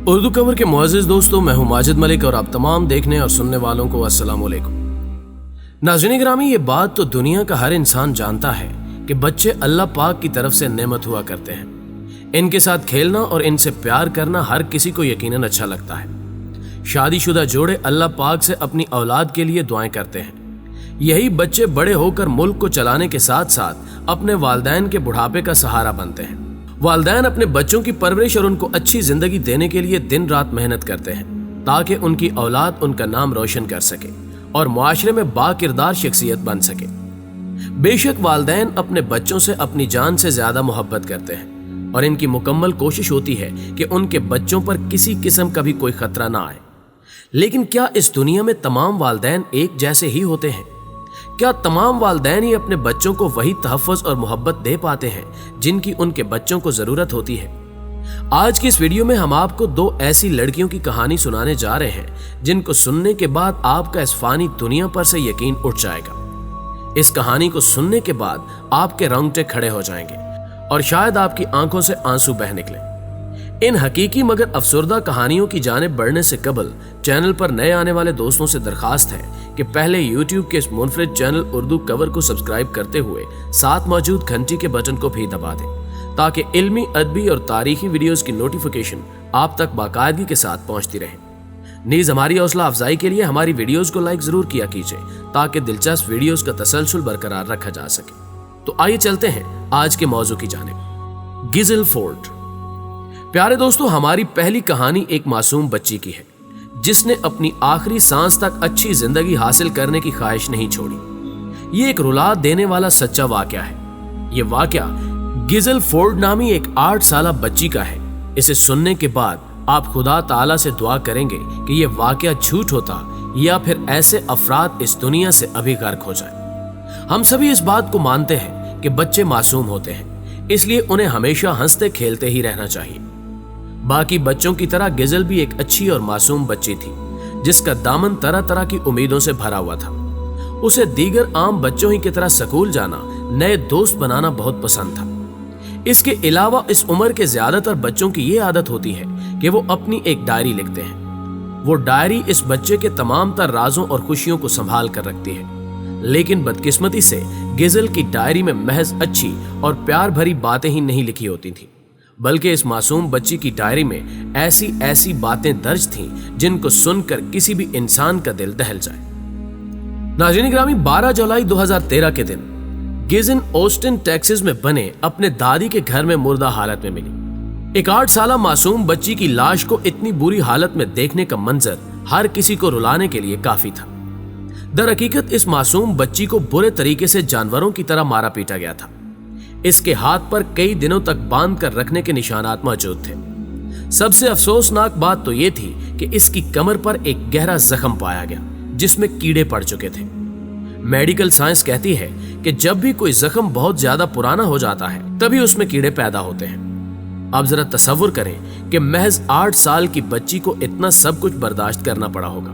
Urdu cover के मुअज़्ज़िज़ दोस्तों, मैं हूं माजिद मलिक और आप तमाम देखने और सुनने वालों को अस्सलाम वालेकुम। नाज़रीन गिरामी, ये बात तो दुनिया का हर इंसान जानता है कि बच्चे अल्लाह पाक की तरफ से नेमत हुआ करते हैं। इनके साथ खेलना और इनसे प्यार करना हर किसी को यकीनन अच्छा लगता है। शादीशुदा जोड़े अल्लाह पाक से अपनी औलाद के लिए दुआएं करते हैं। यही बच्चे बड़े होकर मुल्क को चलाने के साथ साथ अपने वालिदैन के बुढ़ापे का सहारा बनते हैं। वालिदैन अपने बच्चों की परवरिश और उनको अच्छी जिंदगी देने के लिए दिन रात मेहनत करते हैं ताकि उनकी औलाद उनका नाम रोशन कर सके और मुआशरे में बाकिरदार शख्सियत बन सके। बेशक वालिदैन अपने बच्चों से अपनी जान से ज्यादा मोहब्बत करते हैं और इनकी मुकम्मल कोशिश होती है कि उनके बच्चों पर किसी किस्म का भी कोई खतरा ना आए। लेकिन क्या इस दुनिया में तमाम वालिदैन एक जैसे ही होते हैं? क्या तमाम वालिदैन ही अपने बच्चों को वही तहफ़्फ़ुज़ और मोहब्बत दे पाते हैं जिनकी उनके बच्चों को जरूरत होती है? आज की इस वीडियो में हम आपको दो ऐसी लड़कियों की कहानी सुनाने जा रहे हैं जिनको सुनने के बाद आपका इस फानी दुनिया पर से यकीन उठ जाएगा। इस कहानी को सुनने के बाद आपके रोंगटे खड़े हो जाएंगे और शायद आपकी आंखों से आंसू बह निकले। इन हकीकी मगर अफसरदा कहानियों की जानिब बढ़ने से कबल चैनल पर नए आने वाले दोस्तों से दरखास्त है कि पहले YouTube के इस मुनफरिद चैनल उर्दू कवर को सब्सक्राइब करते हुए साथ मौजूद घंटी के बटन को भी दबा दें ताकि इल्मी, अदबी और तारीखी वीडियोस की नोटिफिकेशन आप तक बाकायदगी के साथ पहुंचती रहे। नीज हमारी हौसला अफजाई के लिए हमारी वीडियोस को लाइक जरूर किया कीजिए ताकि दिलचस्प वीडियोस का तसलसल बरकरार रखा जा सके। तो आइए चलते हैं आज के मौजू की जानिब। गिज़ल फोर्ड। प्यारे दोस्तों, हमारी पहली कहानी एक मासूम बच्ची की है जिसने अपनी आखिरी सांस तक अच्छी जिंदगी हासिल करने की ख्वाहिश नहीं छोड़ी। ये एक रुला देने वाला सच्चा वाकया है। ये वाकया गिज़ल फोर्ड नामी एक 8 साला बच्ची का है। इसे सुनने के बाद आप खुदा ताला से दुआ करेंगे कि यह वाकया झूठ होता या फिर ऐसे अफराद इस दुनिया से अभी गर्क हो जाए। हम सभी इस बात को मानते हैं कि बच्चे मासूम होते हैं, इसलिए उन्हें हमेशा हंसते खेलते ही रहना चाहिए। बाकी बच्चों की तरह गिज़ल भी एक अच्छी और मासूम बच्ची थी जिसका दामन तरह तरह की उम्मीदों से भरा हुआ था। उसे दीगर आम बच्चों ही की तरह स्कूल जाना, नए दोस्त बनाना बहुत पसंद था। इसके अलावा इस उम्र के ज्यादातर बच्चों की ये आदत होती है कि वो अपनी एक डायरी लिखते हैं। वो डायरी इस बच्चे के तमाम तर राजों और खुशियों को संभाल कर रखती है। लेकिन बदकिस्मती से गिज़ल की डायरी में महज अच्छी और प्यार भरी बातें ही नहीं लिखी होती थी, बल्कि इस मासूम बच्ची की डायरी में ऐसी ऐसी बातें दर्ज थीं जिनको सुनकर किसी भी इंसान का दिल दहल जाए। नाज़रीन ग्रामी, 12 जुलाई 2013 के दिन गिज़ल ऑस्टिन टेक्सास में बने अपने दादी के घर में मुर्दा हालत में मिली। एक 8 साला मासूम बच्ची की लाश को इतनी बुरी हालत में देखने का मंजर हर किसी को रुलाने के लिए काफी था। दरहकीकत इस मासूम बच्ची को बुरे तरीके से जानवरों की तरह मारा पीटा गया था। इसके हाथ पर कई दिनों तक बांध कर रखने के निशानात मौजूद थे। सबसे अफसोसनाक बात तो यह थी कि इसकी कमर पर एक गहरा जख्म पाया गया जिसमें कीड़े पड़ चुके थे। मेडिकल साइंस कहती है कि जब भी कोई जख्म बहुत ज्यादा पुराना हो जाता है तभी उसमें कीड़े पैदा होते हैं। अब जरा तसव्वुर करें कि महज 8 साल की बच्ची को इतना सब कुछ बर्दाश्त करना पड़ा होगा।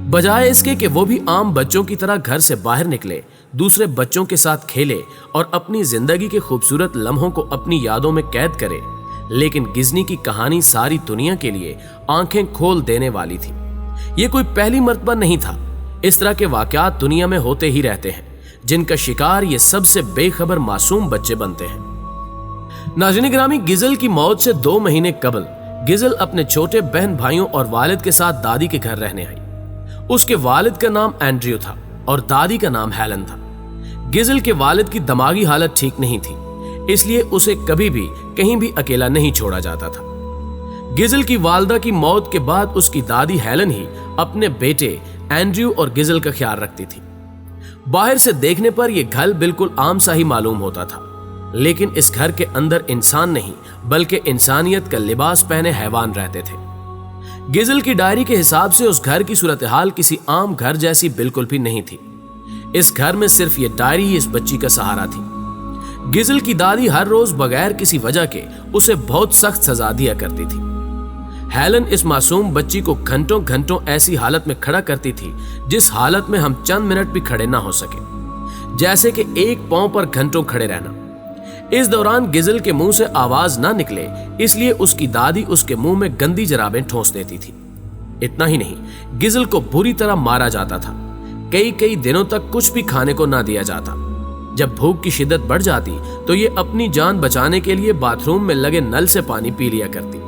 बजाय इसके कि वो भी आम बच्चों की तरह घर से बाहर निकले, दूसरे बच्चों के साथ खेले और अपनी जिंदगी के खूबसूरत लम्हों को अपनी यादों में कैद करे, लेकिन गिज़नी की कहानी सारी दुनिया के लिए आंखें खोल देने वाली थी। ये कोई पहली मर्तबा नहीं था। इस तरह के वाकयात दुनिया में होते ही रहते हैं जिनका शिकार ये सबसे बेखबर मासूम बच्चे बनते हैं। नाज़रीन गिरामी, गिज़ल की मौत से 2 महीने कबल गिज़ल अपने छोटे बहन भाइयों और वालिद के साथ दादी के घर रहने आई। उसके वालिद का नाम एंड्रयू था और दादी का नाम हेलन था। गिज़ल के वालिद की दिमागी हालत ठीक नहीं थी, इसलिए उसे कभी भी कहीं भी अकेला नहीं छोड़ा जाता था। गिज़ल की वालदा की मौत के बाद उसकी दादी हेलन ही अपने बेटे एंड्रयू और गिज़ल का ख्याल रखती थी। बाहर से देखने पर यह घर बिल्कुल आम सा ही मालूम होता था, लेकिन इस घर के अंदर इंसान नहीं बल्कि इंसानियत का लिबास पहने हैवान रहते थे। गिज़ल की डायरी के हिसाब से उस घर की सूरत हाल किसी आम घर जैसी बिल्कुल भी नहीं थी। इस घर में सिर्फ ये डायरी ही इस बच्ची का सहारा थी। गिज़ल की दादी हर रोज बगैर किसी वजह के उसे बहुत सख्त सजा दिया करती थी। हेलन इस मासूम बच्ची को घंटों घंटों ऐसी हालत में खड़ा करती थी जिस हालत में हम चंद मिनट भी खड़े ना हो सके, जैसे कि एक पांव पर घंटों खड़े रहना। इस दौरान गिजल के मुंह से आवाज ना निकले इसलिए उसकी दादी उसके मुंह में गंदी जराबें ठोंस देती थी। इतना ही नहीं, गिजल को बुरी तरह मारा जाता था। कई दिनों तक कुछ भी खाने को ना दिया जाता। जब भूख की शिद्दत बढ़ जाती तो ये अपनी जान बचाने के लिए बाथरूम में लगे नल से पानी पी लिया करती।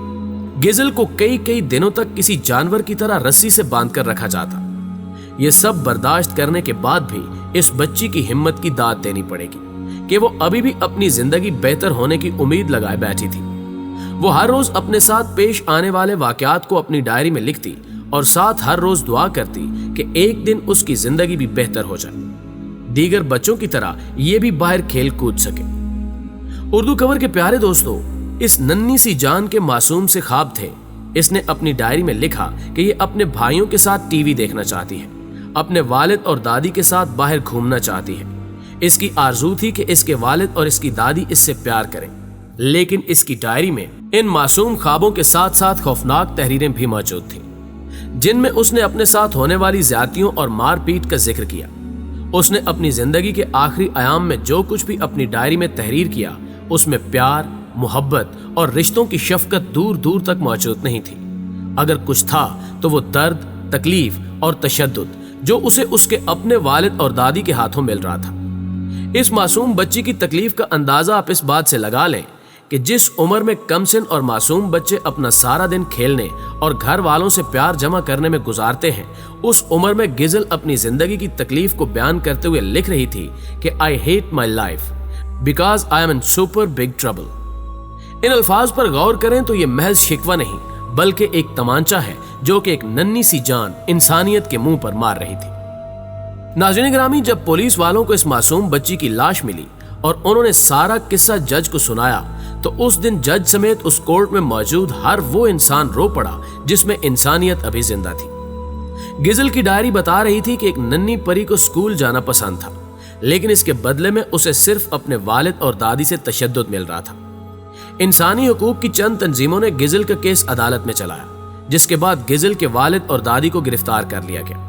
गिजल को कई दिनों तक किसी जानवर की तरह रस्सी से बांधकर रखा जाता। ये सब बर्दाश्त करने के बाद भी इस बच्ची की हिम्मत की दाद देनी पड़ेगी कि वो अभी भी अपनी जिंदगी बेहतर होने की उम्मीद लगाए बैठी थी। वो हर रोज अपने साथ पेश आने वाले वाकयात को अपनी डायरी में लिखती और साथ हर रोज दुआ करती कि एक दिन उसकी जिंदगी भी बेहतर हो जाए, दीगर बच्चों की तरह ये भी बाहर खेल कूद सके। उर्दू खबर के प्यारे दोस्तों, इस नन्ही सी जान के मासूम से ख्वाब थे। इसने अपनी डायरी में लिखा कि ये अपने भाइयों के साथ टीवी देखना चाहती है, अपने वालिद और दादी के साथ बाहर घूमना चाहती है। इसकी आरज़ू थी कि इसके वालिद और इसकी दादी इससे प्यार करें, लेकिन इसकी डायरी में इन मासूम ख्वाबों के साथ साथ खौफनाक तहरीरें भी मौजूद थीं, जिनमें उसने अपने साथ होने वाली ज्यादतियों और मारपीट का जिक्र किया। उसने अपनी जिंदगी के आखिरी आयाम में जो कुछ भी अपनी डायरी में तहरीर किया, उसमें प्यार, मोहब्बत और रिश्तों की शफकत दूर दूर तक मौजूद नहीं थी। अगर कुछ था तो वो दर्द, तकलीफ और तशद्दुद जो उसे उसके अपने वालिद और दादी के हाथों मिल रहा था। इस मासूम बच्ची की तकलीफ का अंदाजा आप इस बात से लगा लें कि जिस उम्र में कमसिन और मासूम बच्चे अपना सारा दिन खेलने और घर वालों से प्यार जमा करने में गुजारते हैं, उस उम्र में गिजल अपनी जिंदगी की तकलीफ को बयान करते हुए लिख रही थी कि I hate my life because I am in super big trouble. इन अल्फाज पर गौर करें तो ये महज शिकवा नहीं बल्कि एक तमांचा है जो कि एक नन्ही सी जान इंसानियत के मुंह पर मार रही थी। नाज़रीन गिरामी, जब पुलिस वालों को इस मासूम बच्ची की लाश मिली और उन्होंने सारा किस्सा जज को सुनाया तो उस दिन जज समेत उस कोर्ट में मौजूद हर वो इंसान रो पड़ा जिसमें इंसानियत अभी जिंदा थी। गिजल की डायरी बता रही थी कि एक नन्ही परी को स्कूल जाना पसंद था, लेकिन इसके बदले में उसे सिर्फ अपने वालिद और दादी से तशद्दुद मिल रहा था। इंसानी हुकूक की चंद तंजीमों ने गिजल का केस अदालत में चलाया, जिसके बाद गिजल के वालिद और दादी को गिरफ्तार कर लिया गया।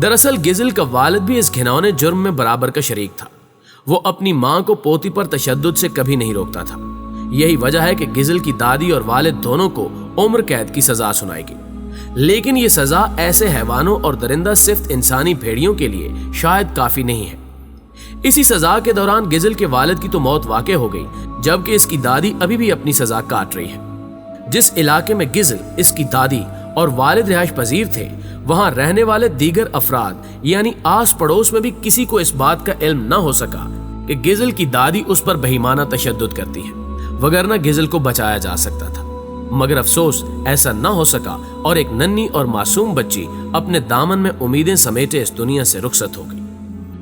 दरअसल गिजल का वालिद भी इस घिनौने जुर्म में बराबर का शरीक था। वो अपनी मां को पोती पर तशद्दुद से कभी नहीं रोकता था। यही वजह है कि गिजल की दादी और वालिद दोनों को उम्र कैद की सजा सुनाएगी, लेकिन ये सजा ऐसे हैवानों और दरिंदा सिफ्त इंसानी भेड़ियों के लिए शायद काफी नहीं है। इसी सजा के दौरान गिजल के वालिद की तो मौत वाक़ई हो गई, जबकि इसकी दादी अभी भी अपनी सजा काट रही है। जिस इलाके में गिजल, इसकी दादी और वालिद रिहाइश पजीर थे, वहां रहने वाले दीगर अफराद यानी आस पड़ोस में भी किसी को इस बात का इल्म न हो सका कि गिजल की दादी उस पर बेईमाना तशद्दुद करती है, वगरना गिजल को बचाया जा सकता था। मगर अफसोस ऐसा न हो सका और एक नन्ही और मासूम बच्ची अपने दामन में उम्मीदें समेटे इस दुनिया से रुखसत हो गई।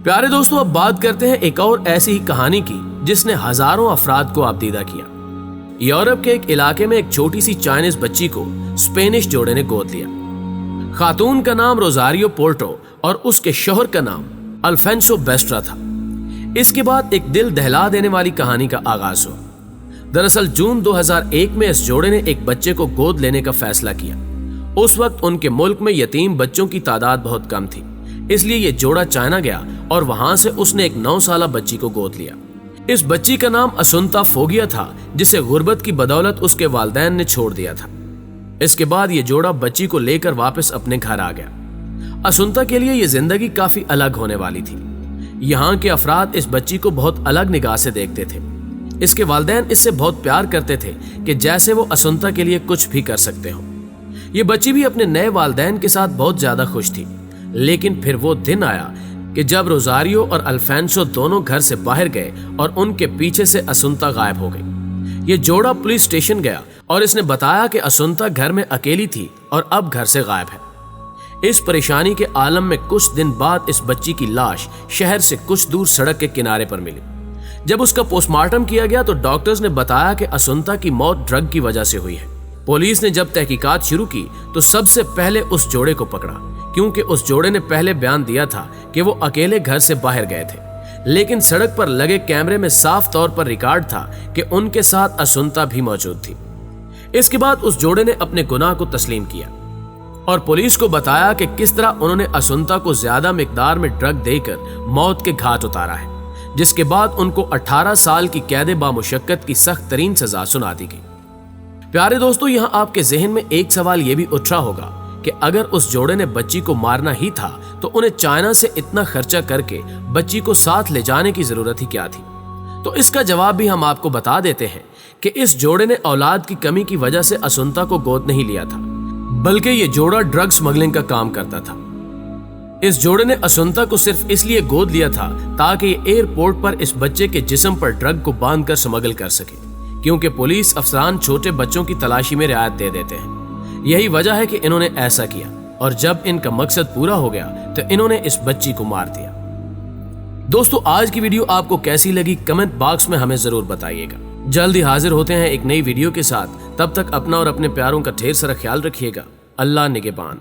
प्यारे दोस्तों, अब बात करते हैं एक और ऐसी ही कहानी की जिसने हजारों अफराद को आपदीदा किया। यूरोप के एक इलाके में एक छोटी सी चाइनीज बच्ची को स्पेनिश जोड़े ने गोद लिया। खातून का नाम रोजारियो पोर्टो और उसके शोहर का नाम अल्फेंसो बेस्ट्रा था। इसके बाद एक दिल दहला देने वाली कहानी का आगाज हुआ। दरअसल जून 2001 में इस जोड़े ने एक बच्चे को गोद लेने का फैसला किया। उस वक्त उनके मुल्क में यतीम बच्चों की तादाद बहुत कम थी, इसलिए ये जोड़ा चाइना गया और वहां से उसने एक 9 साला बच्ची को गोद लिया। इस बच्ची का नाम असुंता फोगिया था, जिसे गुर्बत की बदौलत उसके वालिदैन ने छोड़ दिया था। इसके बाद ये जोड़ा बच्ची को लेकर वापस अपने घर आ गया। असुंता के लिए ये जिंदगी काफी अलग होने वाली थी। यहाँ के अफराद इस बच्ची को बहुत अलग निगाह से देखते थे। इसके वालिदैन इससे बहुत प्यार करते थे कि जैसे वो असुंता के लिए कुछ भी कर सकते हो। ये बच्ची भी अपने नए वालिदैन के साथ बहुत ज्यादा खुश थी, लेकिन फिर वो दिन आया कि जब रोजारियो और अल्फेंसो दोनों घर से बाहर गए और उनके पीछे से असुंता गायब हो गई। ये जोड़ा पुलिस स्टेशन गया और इसने बताया कि असुंता घर में अकेली थी और अब घर से गायब है। इस परेशानी के आलम में कुछ दिन बाद इस बच्ची की लाश शहर से कुछ दूर सड़क के किनारे पर मिली। जब उसका पोस्टमार्टम किया गया तो डॉक्टर्स ने बताया कि असुंता की मौत ड्रग की वजह से हुई है। पुलिस ने जब तहकीकात शुरू की तो सबसे पहले उस जोड़े को पकड़ा, क्योंकि उस जोड़े ने पहले बयान दिया था कि वो अकेले घर से बाहर गए थे, लेकिन सड़क पर लगे कैमरे में साफ तौर पर रिकॉर्ड था कि उनके साथ असुंता भी मौजूद थी। इसके बाद उस जोड़े ने अपने गुनाह को तस्लीम किया और पुलिस को बताया कि किस तरह उन्होंने असुंता को ज्यादा मिकदार में ड्रग देकर मौत के घाट उतारा है, जिसके बाद उनको 18 साल की कैद बामुशक्कत की सख्त तरीन सजा सुना दी गई। प्यारे दोस्तों, यहाँ आपके जहन में एक सवाल ये भी उठ रहा होगा कि अगर उस जोड़े ने बच्ची को मारना ही था तो उन्हें चाइना से इतना खर्चा करके बच्ची को साथ ले जाने की जरूरत ही क्या थी। तो इसका जवाब भी हम आपको बता देते हैं कि इस जोड़े ने औलाद की कमी की वजह से असुंता को गोद नहीं लिया था, बल्कि ये जोड़ा ड्रग स्मगलिंग का काम करता था। इस जोड़े ने असुंता को सिर्फ इसलिए गोद लिया था ताकि ये एयरपोर्ट पर इस बच्चे के जिस्म पर ड्रग को बांधकर स्मगल कर सके, क्योंकि पुलिस अफसरान छोटे बच्चों की तलाशी में रियायत दे देते हैं। यही वजह है कि इन्होंने ऐसा किया, और जब इनका मकसद पूरा हो गया तो इन्होंने इस बच्ची को मार दिया। दोस्तों, आज की वीडियो आपको कैसी लगी कमेंट बॉक्स में हमें जरूर बताइएगा। जल्दी हाजिर होते हैं एक नई वीडियो के साथ। तब तक अपना और अपने प्यारों का ढेर सारा ख्याल रखिएगा। अल्लाह निगहबान।